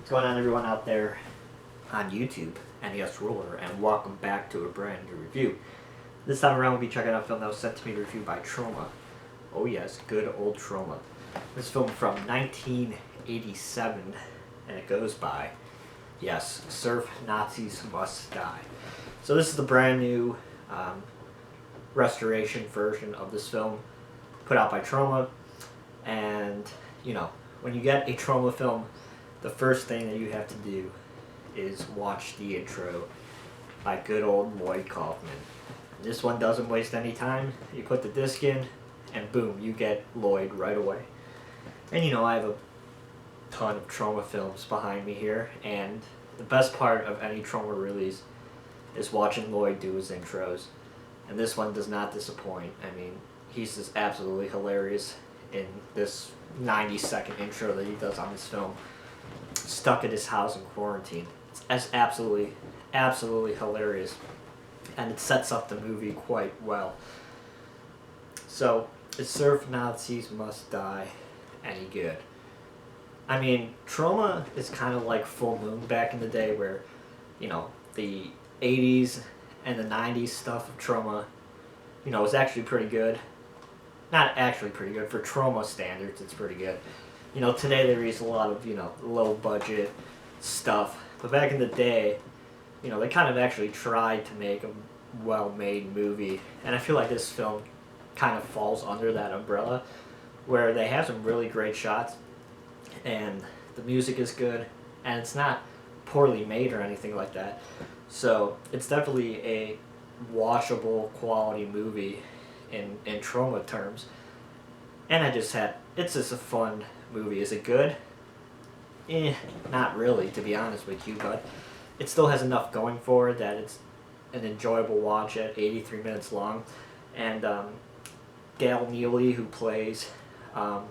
What's going on, everyone out there on YouTube, NES Ruler, and welcome back to a brand new review. This time around we'll be checking out a film that was sent to me to review by Troma. Oh yes, good old Troma. This film from 1987, and it goes by, yes, Surf Nazis Must Die. So this is the brand new restoration version of this film put out by Troma, and you know, when you get a Troma film, the first thing that you have to do is watch the intro by good old Lloyd Kaufman. This one doesn't waste any time. You put the disc in, and boom, you get Lloyd right away. And you know, I have a ton of Troma films behind me here, and the best part of any Troma release is watching Lloyd do his intros. And this one does not disappoint. I mean, he's just absolutely hilarious in this 90-second intro that he does on this film. Stuck at his house in quarantine. It's absolutely hilarious, and it sets up the movie quite well. So, is Surf Nazis Must Die any good? I mean, Troma is kind of like Full Moon back in the day, where, you know, the 80s and the 90s stuff of Troma, you know, was actually pretty good. Not actually pretty good, for Troma standards, it's pretty good. You know, today they release a lot of, you know, low budget stuff. But back in the day, you know, they kind of actually tried to make a well-made movie. And I feel like this film kind of falls under that umbrella, where they have some really great shots, and the music is good, and it's not poorly made or anything like that. So it's definitely a watchable quality movie in Troma terms. And it's just a fun movie. Is it good? Not really, to be honest with you, but it still has enough going for it that it's an enjoyable watch at 83 minutes long. And Gail Neely, who plays Mama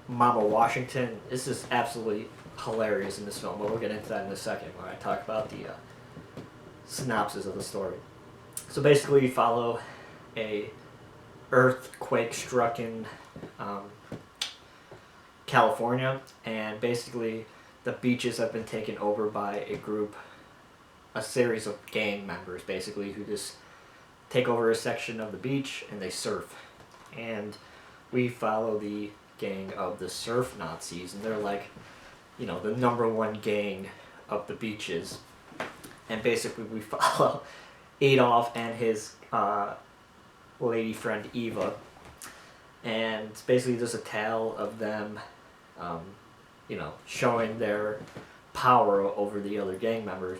Washington, is just absolutely hilarious in this film, but we'll get into that in a second when I talk about the synopsis of the story. So basically you follow a earthquake-strucken California, and basically the beaches have been taken over by a series of gang members, basically, who just take over a section of the beach and they surf. And we follow the gang of the Surf Nazis, and they're like, you know, the #1 gang of the beaches. And basically we follow Adolf and his lady friend Eva, and it's basically just a tale of them you know, showing their power over the other gang members.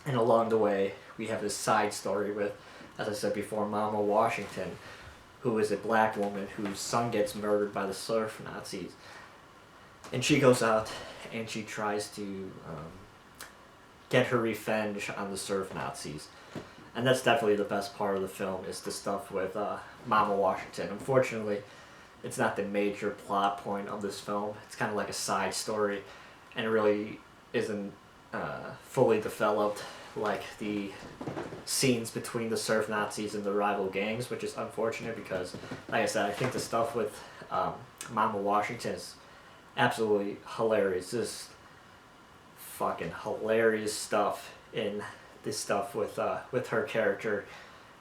And along the way we have this side story with, as I said before, Mama Washington, who is a black woman whose son gets murdered by the Surf Nazis, and she goes out and she tries to get her revenge on the Surf Nazis. And that's definitely the best part of the film, is the stuff with Mama Washington. Unfortunately, it's not the major plot point of this film. It's kind of like a side story, and it really isn't fully developed like the scenes between the Surf Nazis and the rival gangs, which is unfortunate because, like I said, I think the stuff with Mama Washington is absolutely hilarious. Just fucking hilarious stuff in this stuff with her character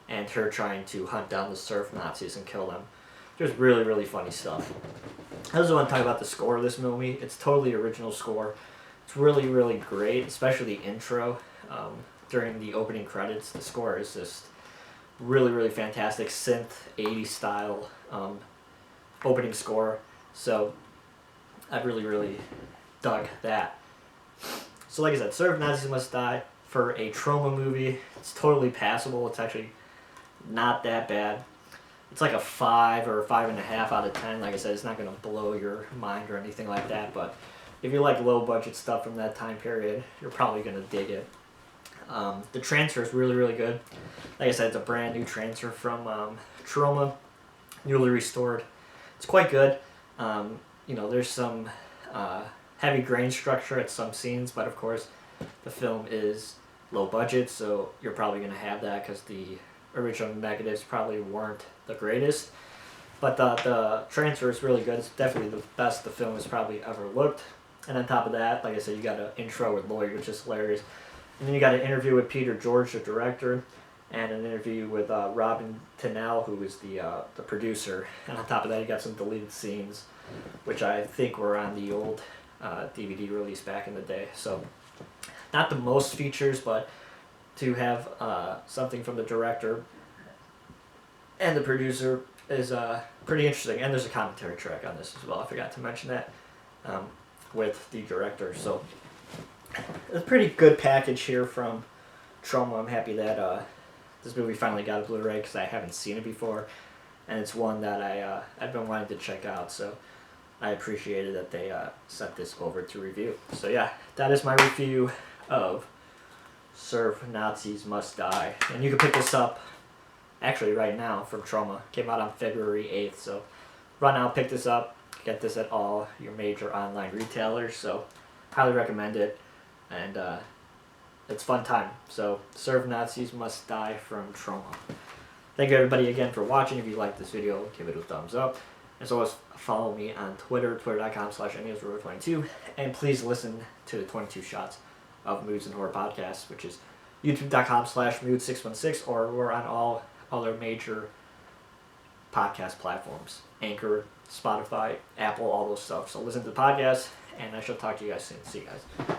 and her trying to hunt down the Surf Nazis and kill them. Just really, really funny stuff. I also want to talk about the score of this movie. It's totally original score. It's really, really great, especially the intro. During the opening credits, the score is just really, really fantastic. Synth, 80s style opening score. So I really, really dug that. So like I said, Surf Nazis Must Die, for a Troma movie, it's totally passable. It's actually not that bad. It's like a 5 or 5.5 out of 10. Like I said, it's not going to blow your mind or anything like that, but if you like low budget stuff from that time period, you're probably going to dig it. The transfer is really, really good. Like I said, it's a brand new transfer from Troma, newly restored. It's quite good. You know, there's some heavy grain structure at some scenes, but of course the film is low budget, so you're probably going to have that because the original negatives probably weren't the greatest. But the transfer is really good. It's definitely the best the film has probably ever looked. And on top of that, like I said, you got an intro with Lloyd, which is hilarious. And then you got an interview with Peter George, the director, and an interview with Robin Tennell, who is the producer. And on top of that, you got some deleted scenes, which I think were on the old DVD release back in the day. So not the most features, but to have something from the director and the producer is pretty interesting. And there's a commentary track on this as well. I forgot to mention that with the director. So it's a pretty good package here from Troma. I'm happy that this movie finally got a Blu-ray because I haven't seen it before, and it's one that I've been wanting to check out. So I appreciated that they sent this over to review. So yeah, that is my review of Serve Nazis Must Die, and you can pick this up actually right now from Troma. Came out on February 8th, so run out, pick this up, get this at all your major online retailers. So highly recommend it, and it's fun time. So Serve Nazis Must Die from Troma. Thank you everybody again for watching. If you liked this video, give it a thumbs up. As always, follow me on Twitter, twitter.com/NEOsRover22, and please listen to the 22 Shots of Moodz and Horror Podcast, which is youtube.com/Moodz616, or we're on all other major podcast platforms. Anchor, Spotify, Apple, all those stuff. So listen to the podcast, and I shall talk to you guys soon. See you guys.